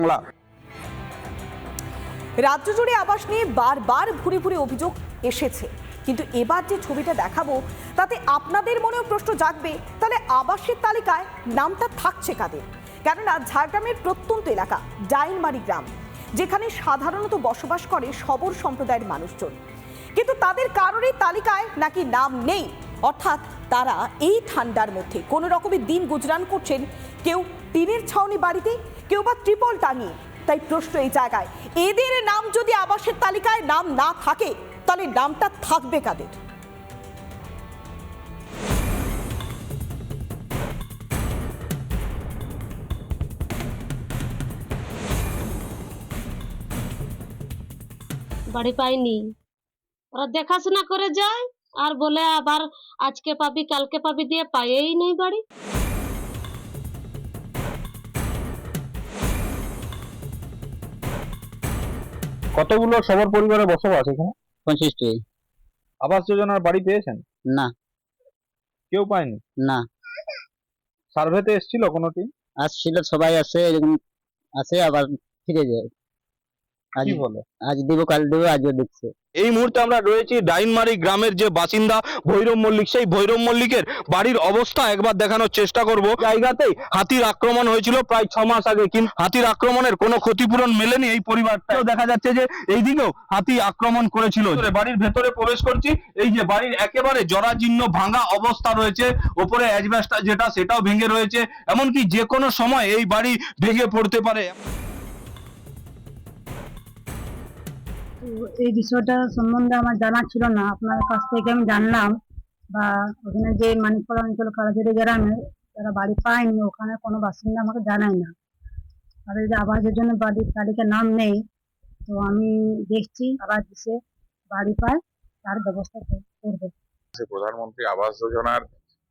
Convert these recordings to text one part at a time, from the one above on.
বাংলা। রাজ্য জুড়ে আবাস নিয়ে বারবার ভুরি ভুরি অভিযোগ এসেছে, কিন্তু এবার যে ছবিটা দেখাবো তাতে আপনাদের মনেও প্রশ্ন জাগবে, তাহলে আবাসের তালিকায় নামটা থাকছে কাদের? কেননা ঝাড়গ্রামের প্রত্যন্ত এলাকা ডাইনমারি গ্রাম, যেখানে সাধারণত বসবাস করে সবর সম্প্রদায়ের মানুষজন, কিন্তু তাদের কারোরই তালিকায় নাকি নাম নেই। অর্থাৎ তারা এই ঠান্ডার মধ্যে কোনো রকমের দিন গুজরান করছেন, কেউ টিনের ছাউনি বাড়িতে, কেউ বা ত্রিপল টাঙিয়ে। তাই প্রশ্ন এই জায়গায়, এদের নাম যদি আবাসের তালিকায় নাম না থাকে তাহলে নামটা থাকবে কাদের? বাড়ি পাইনি, ওরা দেখাশোনা করে যায় আর বলে আবার আজকে পাবি কালকে পাবি, দিয়ে পাইই নেই বাড়ি। কতগুলো সবার পরিবারে বসবাস এখানে? 25টি। আবাস যোজনার বাড়ি পেয়েছেন? না কেউ পায়নি? না, সার্ভেতে এসেছিল কোনো টিম? আসছিল, সবাই আসে, এরকম আসে আবার ফিরে যায়। আজ কি বলে? আজ দিব কাল দিব, আজও দিচ্ছে। এই মুহূর্তে আমরা রয়েছি ডাইনমারি গ্রামের যে বাসিন্দা ভৈরব মল্লিক, সেই ভৈরব মল্লিকের বাড়ির অবস্থা একবার দেখানোর চেষ্টা করব। জায়গাতেই হাতির আক্রমণ হয়েছিল প্রায় 6 মাস আগে, কিন্তু হাতির আক্রমণের কোনো ক্ষতিপূরণ মেলেনি এই পরিবারটা। দেখা যাচ্ছে যে এইদিকেও হাতি আক্রমণ করেছিল। বাড়ির ভেতরে প্রবেশ করছি, এই যে বাড়ির একেবারে জরাজীর্ণ ভাঙা অবস্থা রয়েছে, ওপরে অ্যাজবেস্টার যেটা সেটাও ভেঙে রয়েছে, এমনকি যে কোনো সময় এই বাড়ি ভেঙে পড়তে পারে। এই বিষয়টা সম্বন্ধে আমার জানা ছিল না, আপনার কাছ থেকে আমি জানলাম। বা ওখানে যে মানিকপাড়া অঞ্চল কালাঝুরি গ্রামে যারা বাড়ি পায়নি, ওখানে কোনো বাসিন্দা আমাকে জানায় না, তাদের যে আবাসের জন্য বাড়ির তালিকায় নাম নেই। তো আমি দেখছি আবার দেশে বাড়ি পায় তার ব্যবস্থা করবে। প্রধানমন্ত্রী আবাস যোজনার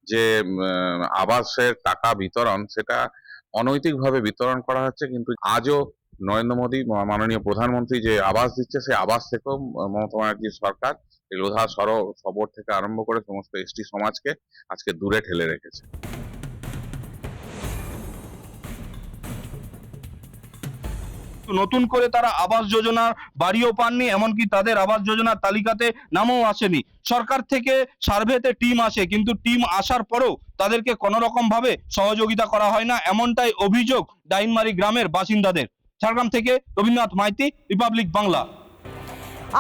যে আবাসের টাকা বিতরণ, সেটা অনৈতিকভাবে বিতরণ করা হচ্ছে। কিন্তু আজও নরেন্দ্র মোদী মাননীয় প্রধানমন্ত্রী যে আবাস দিচ্ছে, সেই আবাস থেকেও মমতা ব্যানার্জির সরকার এই লোধা সবর থেকে আরম্ভ করে সমস্ত এসটি সমাজকে আজকে দূরে ঠেলে রেখেছে। নতুন করে তারা আবাস যোজনার বাড়িও পাননি, এমনকি তাদের আবাস যোজনার তালিকাতে নামও আসেনি। সরকার থেকে সার্ভেতে টিম আসে, কিন্তু টিম আসার পরেও তাদেরকে কোনো রকম ভাবে সহযোগিতা করা হয় না, এমনটাই অভিযোগ ডাইনমারি গ্রামের বাসিন্দাদের। ঝাড়গ্রাম থেকে রবীন্দ্রনাথ মাইতি, রিপাবলিক বাংলা।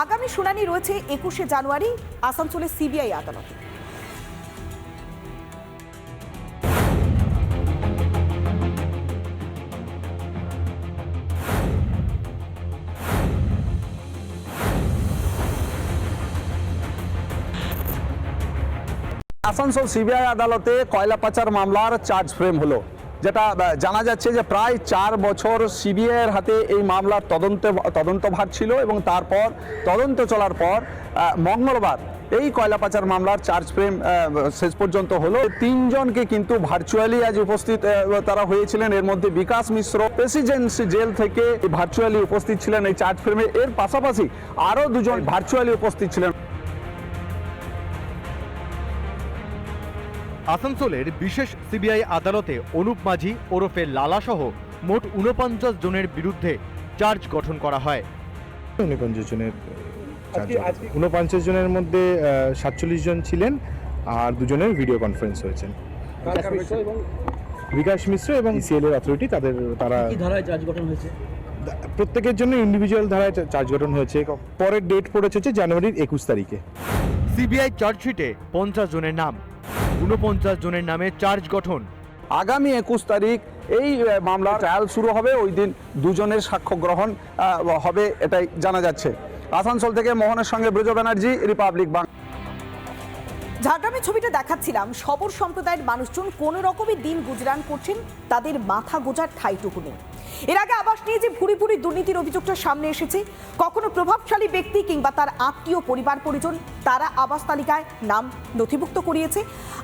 আগামী শুনানি রয়েছে 21শে জানুয়ারি আসানসোলের সিবিআই আদালতে। আসানসোল সিবিআই আদালতে কয়লা পাচার মামলার চার্জ ফ্রেম হলো, যেটা জানা যাচ্ছে যে প্রায় 4 বছর সিবিআইয়ের হাতে এই মামলার তদন্তভার ছিল, এবং তারপর তদন্ত চলার পর মঙ্গলবার এই কয়লা পাচার মামলার চার্জ ফ্রেম শেষ পর্যন্ত হলো। 3 জনকে কিন্তু ভার্চুয়ালি আজ উপস্থিত তারা হয়েছিলেন। এর মধ্যে বিকাশ মিশ্র প্রেসিডেন্সি জেল থেকে ভার্চুয়ালি উপস্থিত ছিলেন এই চার্জ ফ্রেমে। এর পাশাপাশি আরও 2 জন ভার্চুয়ালি উপস্থিত ছিলেন। আসানসোলের বিশেষ সিবিআই আদালতে অনুপ মাঝি ওরফে লালা সহ মোট 49 জনের বিরুদ্ধে চার্জ গঠন করা হয়। 49 জনের মধ্যে 47 জন ছিলেন, আর 2 জনের ভিডিও কনফারেন্স হয়েছেন। বিকাশ মিশ্র এবং ইসিএল এর অথরিটি, তারা কি ধারায় চার্জ গঠন হয়েছে? প্রত্যেকের জন্য ইন্ডিভিজুয়াল ধারায় চার্জ গঠন হয়েছে। পরের ডেট পড়েছে জানুয়ারির 21 তারিখে। সিবিআই চার্জশিটে 50 জনের নাম, 49 জনের নামে চার্জ গঠন। আগামী 21 তারিখ এই মামলার ট্রায়াল শুরু হবে, ওই দিন 2 জনের সাক্ষ্য গ্রহণ হবে, এটাই জানা যাচ্ছে। আসানসোল থেকে মোহনের সঙ্গে ব্রজ ব্যানার্জি, রিপাবলিক বাংলা। ঝাড়গ্রামের ছবিটা দেখাচ্ছিলাম, সবর সম্প্রদায়ের মানুষজন কোনো রকমের দিন গুজরান করছেন, তাদের মাথা গোজার ঠাঁইটুকু নেই। এর আগে আবাস নিয়ে যে ভুরি ভুরি দুর্নীতির অভিযোগটা সামনে এসেছে, কখনো প্রভাবশালী ব্যক্তি কিংবা তার আত্মীয় পরিবার পরিজন তারা আবাস তালিকায় নাম নথিভুক্ত করিয়েছে,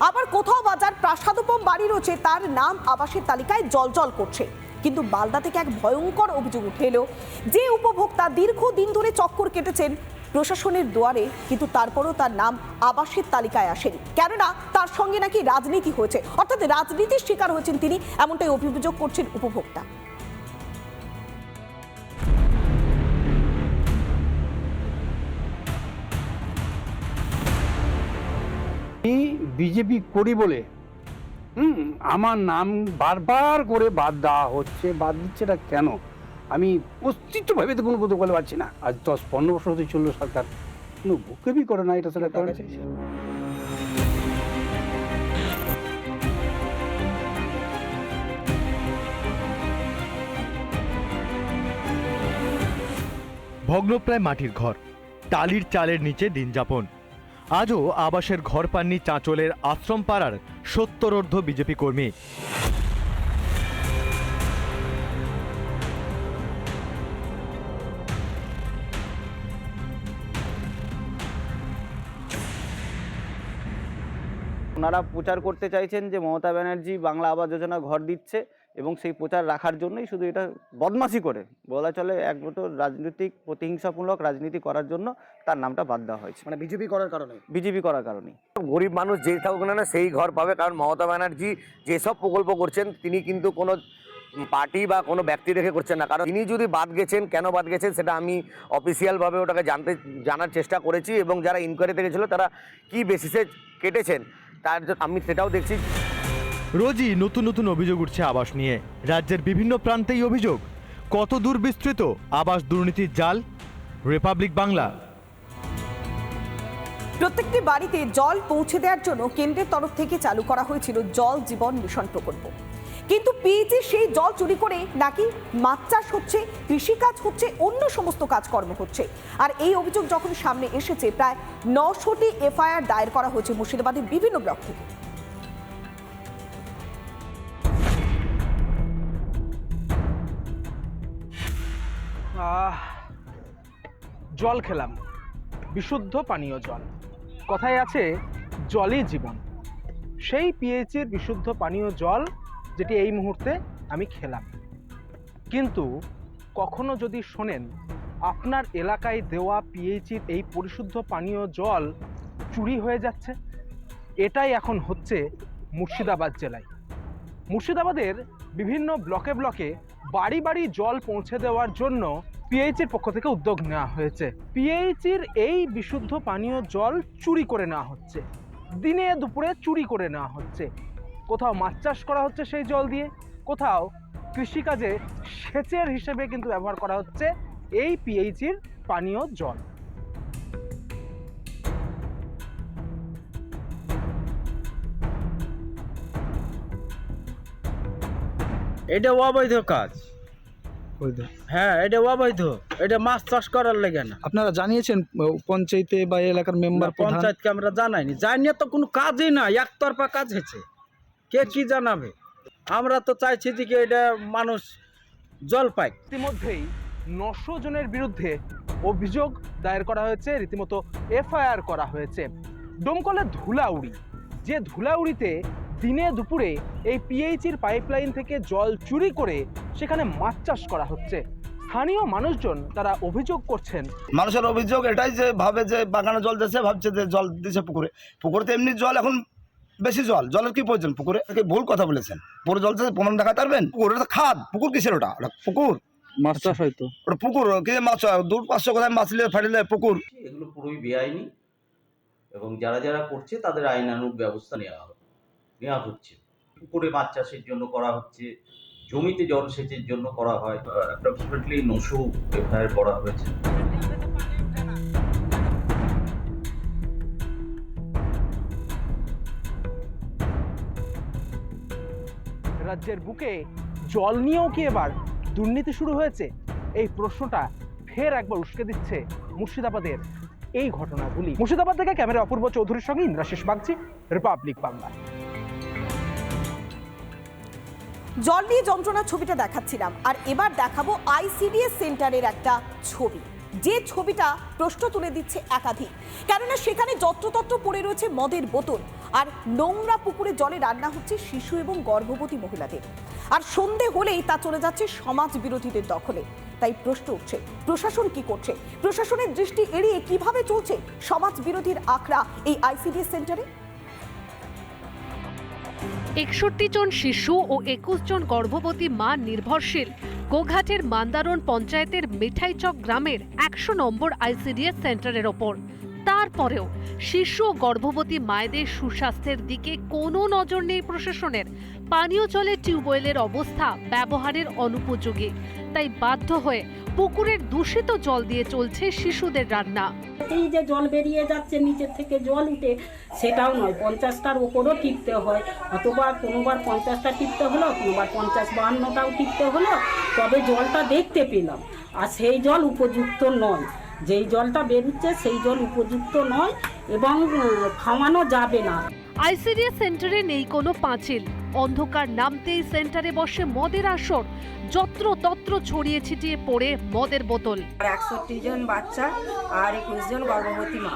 আবার কোথাও বাজার প্রাসাদোপম বাড়ি রয়েছে, তার নাম আবাসের তালিকায় জলজল করছে। কিন্তু মালদা থেকে এক ভয়ঙ্কর অভিযোগ উঠে এলো, যে উপভোক্তা দীর্ঘদিন ধরে চক্কর কেটেছেন প্রশাসনের দুয়ারে, কিন্তু তারপরও তার নাম আবাসের তালিকায় আসেনি, কেননা তার সঙ্গে নাকি রাজনীতি হয়েছে, অর্থাৎ রাজনীতির শিকার হয়েছেন তিনি, এমনটাই অভিযোগ করছেন উপভোক্তা। বিজেপি করি বলে আমার নাম বারবার করে বাদ দেওয়া হচ্ছে, বাদ দিচ্ছে না কেন আমি অস্তিত্বভাবে তো কোনো কথা বলতে পারছি না। আজ 10-15 বছর হতে চললো সরকার, কোনো ভুকেবি করে না এটা সেটা করে। ভগ্নপ্রায় মাটির ঘর, টালির চালের নিচে দিন যাপন। আজও আবাসের ঘর পাননি চাঁচলের আশ্রম পাড়ার 70 বিজেপি কর্মী। ওনারা প্রচার করতে চাইছেন যে মমতা ব্যানার্জি বাংলা আবাস যোজনা ঘর দিচ্ছে এবং সেই প্রচার রাখার জন্যই শুধু এটা বদমাশি করে বলা চলে, এক বছর রাজনৈতিক প্রতিহিংসামূলক রাজনীতি করার জন্য তার নামটা বাদ দেওয়া হয়েছে, মানে বিজেপি করার কারণে। বিজেপি করার কারণেই। গরিব মানুষ যেই থাকুক না সেই ঘর পাবে, কারণ মমতা ব্যানার্জি যেসব প্রকল্প করছেন তিনি কিন্তু কোনো পার্টি বা কোনো ব্যক্তি রেখে করছেন না। কারণ তিনি যদি বাদ গেছেন, কেন বাদ গেছেন সেটা আমি অফিসিয়ালভাবে ওটাকে জানার চেষ্টা করেছি, এবং যারা ইনকোয়ারিতে গেছিলো তারা কি বেসিসে কেটেছেন তার আমি সেটাও দেখছি। রোজই নতুন নতুন অভিযোগ উঠছে আবাস নিয়ে। রাজ্যের বিভিন্ন প্রান্তেই অভিযোগ। কত দূর বিস্তৃত আবাস দুর্নীতির জাল? রিপাবলিক বাংলা। প্রত্যেকটি বাড়িতে জল পৌঁছে দেওয়ার জন্য কেন্দ্রের তরফ থেকে চালু করা হয়েছিল জল জীবন মিশন প্রকল্প, কিন্তু পিএইচি সেই জল চুরি করে নাকি মাছ চাষ হচ্ছে, কৃষিকাজ হচ্ছে, অন্য সমস্ত কাজকর্ম হচ্ছে। আর এই অভিযোগ যখন সামনে এসেছে, প্রায় 900টি এফআইআর দায়ের করা হয়েছে মুর্শিদাবাদের বিভিন্ন ব্লক থেকে। জল খেলাম, বিশুদ্ধ পানীয় জল। কথায় আছে জলই জীবন। সেই পিএইচির বিশুদ্ধ পানীয় জল যেটি এই মুহূর্তে আমি খেলাম। কিন্তু কখনো যদি শোনেন আপনার এলাকায় দেওয়া পিএইচির এই পরিশুদ্ধ পানীয় জল চুরি হয়ে যাচ্ছে, এটাই এখন হচ্ছে মুর্শিদাবাদ জেলায়। মুর্শিদাবাদের বিভিন্ন ব্লকে ব্লকে বাড়ি বাড়ি জল পৌঁছে দেওয়ার জন্য পিএইচির পক্ষ থেকে উদ্যোগ নেওয়া হয়েছে। পিএইচির এই বিশুদ্ধ পানীয় জল চুরি করে নেওয়া হচ্ছে, দিনে দুপুরে চুরি করে নেওয়া হচ্ছে। কোথাও মাছ চাষ করা হচ্ছে সেই জল দিয়ে, কোথাও কৃষিকাজে সেচের হিসেবে কিন্তু ব্যবহার করা হচ্ছে এই পিএইচির পানীয় জল। এটা অবৈধ কাজ। হ্যাঁ, এটা অবৈধ। এটা মাছ চাষ করার লেগে না। আপনারা জানিয়েছেন পঞ্চায়েতে বা এলাকার মেম্বার? পঞ্চায়েতকে আমরা জানাইনি, জানিয়ে তো কোনো কাজই না, একতরফা কাজ হয়েছে। কে কি জানাবে? আমরা তো চাইছি যে এটা মানুষ জল পায়। ইতিমধ্যেই 900 জনের বিরুদ্ধে অভিযোগ দায়ের করা হয়েছে, রীতিমতো এফআইআর করা হয়েছে। ডোমকলের ধুলাউড়ি, যে ধুলাউড়িতে দিনে দুপুরে এই পিএইচির পাইপলাইন থেকে জল চুরি করে সেখানে মাছ চাষ করা হচ্ছে। স্থানীয় মানুষজন তারা অভিযোগ করছেন, মানুষের অভিযোগ এটাই যে ভাবে যে বাগানে জল দিচ্ছে, ভাবছে যে জল দিচ্ছে পুকুরে। পুকুরে তো এমনি জল এখন বেশি, জলের কি প্রয়োজন? পুকুরে ভুল কথা বলেছেন। পুকুরে জল দিচ্ছে প্রমাণ দেখাতে পারবেন? পুকুর এটা খাদ, পুকুর কিসের? ওটা পুকুর মাছ চাষ হয়তো ওটা পুকুর, কি মাছ 200-500 কোথায় মাছ নিয়ে ফাটিলে পুকুর। এগুলো পুরোই বেআইনি এবং যারা যারা করছে তাদের আইনানুগ ব্যবস্থা নেওয়া হচ্ছে। পুকুরে মাছ চাষের জন্য করা হচ্ছে, জমিতে জলসেচের জন্য করা হয়। অ্যাপ্রক্সিমেটলি 900 এফআইআর করা হয়েছে। রাজ্যের বুকে জল নিয়েও কি এবার দুর্নীতি শুরু হয়েছে? এই প্রশ্নটা ফের একবার উস্কে দিচ্ছে মুর্শিদাবাদের এই ঘটনাগুলি। মুর্শিদাবাদ থেকে ক্যামেরা অপূর্ব চৌধুরীর সঙ্গে ইন্দ্রাশিস বাগচি, রিপাবলিক বাংলা। জল নিয়ে যন্ত্রণার ছবিটা দেখাচ্ছিলাম, আর এবার দেখাবো আইসিডিএস সেন্টারের একটা ছবি, যে ছবিটা প্রশ্ন তুলে দিচ্ছে একাধিক। কেননা সেখানে যত্রতত্র পড়ে রয়েছে মদের বোতল, আর নোংরা পুকুরে জলে রান্না হচ্ছে শিশু এবং গর্ভবতী মহিলাদের। আর সন্ধে হলেই তা চলে যাচ্ছে সমাজ বিরোধীদের দখলে। তাই প্রশ্ন উঠছে, প্রশাসন কি করছে? প্রশাসনের দৃষ্টি এড়িয়ে কিভাবে চলছে সমাজ বিরোধীর আখড়া এই আইসিডিএস সেন্টারে? 61 জন শিশু ও 21 জন গর্ভবতী মা নির্ভরশীল গোঘাটের মান্দারণ পঞ্চায়েতের মিঠাইচক গ্রামের 100 নম্বর আইসিডিএস সেন্টারের ওপর। তারপরেও শিশু ও গর্ভবতী মায়েদের সুস্বাস্থ্যের দিকে কোনো নজর নেই প্রশাসনের। পানীয় জলের টিউবওয়েলের অবস্থা ব্যবহারের অনুপযোগী, তাই বাধ্য হয়ে পুকুরের দূষিত জল দিয়ে চলছে শিশুদের রান্না। এই যে জল বেরিয়ে যাচ্ছে নিচের থেকে জল উঠে, সেটাও নয়, 50টার ওপরও টিপতে হয়, অথবা কোনোবার 50টা টিপতে হলো, কোনোবার 50-52টাও টিপতে হলো, তবে জলটা দেখতে পেলাম। আর সেই জল উপযুক্ত নয়, যেই জলটা বেরোচ্ছে সেই জল উপযুক্ত নয় এবং খাওয়ানো যাবে না। আইসিডিএস সেন্টারে নেই কোনো পাঁচিল, অন্ধকার নামতেই সেন্টারে বসে মদের আসর, যত্র তত্র ছড়িয়ে ছিটিয়ে পড়ে মদের বোতল। 61 জন বাচ্চা আর 21 জন গর্ভবতী মা,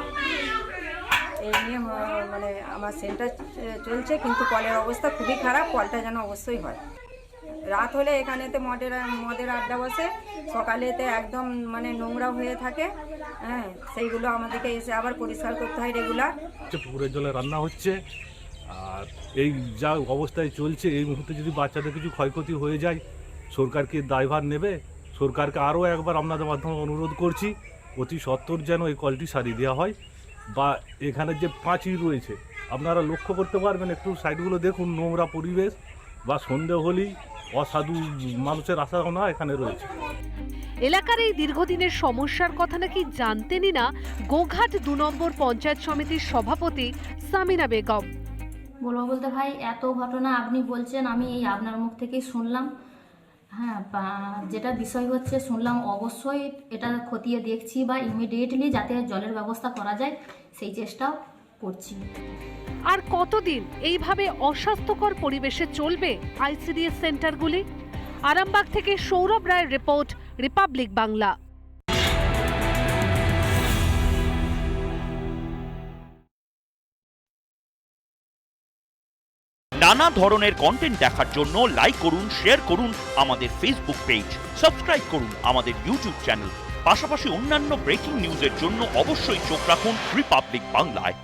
এই নিয়ে মানে আমার সেন্টার চলছে, কিন্তু কলের অবস্থা খুবই খারাপ। কলটা যেন অবশ্যই হয়। রাত হলে এখানেতে মদের আড্ডা বসে, সকালেতে একদম মানে নোংরা হয়ে থাকে। হ্যাঁ, সেইগুলো আমাদেরকে এসে আবার পরিষ্কার করতে হয় রেগুলার। পুকুরের জলে রান্না হচ্ছে, আর এই যা অবস্থায় চলছে এই মুহূর্তে যদি বাচ্চাদের কিছু ক্ষয়ক্ষতি হয়ে যায়, সরকার কি দায়ভার নেবে? সরকারকে আরও একবার আপনাদের মাধ্যমে অনুরোধ করছি, অতি সত্বর যেন এই কলটি সারিয়ে দেওয়া হয়, বা এখানে যে পাঁচিল রয়েছে আপনারা লক্ষ্য করতে পারবেন, একটু সাইডগুলো দেখুন, নোংরা পরিবেশ, বা সন্দেহ হলেই অসাধু মানুষের আশাও এখানে রয়েছে। এলাকার এই দীর্ঘদিনের সমস্যার কথা নাকি জানতেনই না গোঘাট 2 নম্বর পঞ্চায়েত সমিতির সভাপতি সামিনা বেগম। বলবো বলতে ভাই, এত ঘটনা আপনি বলছেন, আমি এই আপনার মুখ থেকেই শুনলাম। হ্যাঁ, যেটা বিষয় হচ্ছে শুনলাম, অবশ্যই এটা খতিয়ে দেখছি বা ইমিডিয়েটলি যাতে জলের ব্যবস্থা করা যায় সেই চেষ্টাও করছি। আর কতদিন এইভাবে অস্বাস্থ্যকর পরিবেশে চলবে আইসিডিএস সেন্টারগুলি? আরামবাগ থেকে সৌরভ রায়ের রিপোর্ট, রিপাবলিক বাংলা। নানা ধরনের কন্টেন্ট দেখার জন্য লাইক করুন, শেয়ার করুন আমাদের ফেসবুক পেজ, সাবস্ক্রাইব করুন আমাদের ইউটিউব চ্যানেল। পাশাপাশি অন্যান্য ব্রেকিং নিউজের জন্য অবশ্যই চোখ রাখুন রিপাবলিক বাংলায়।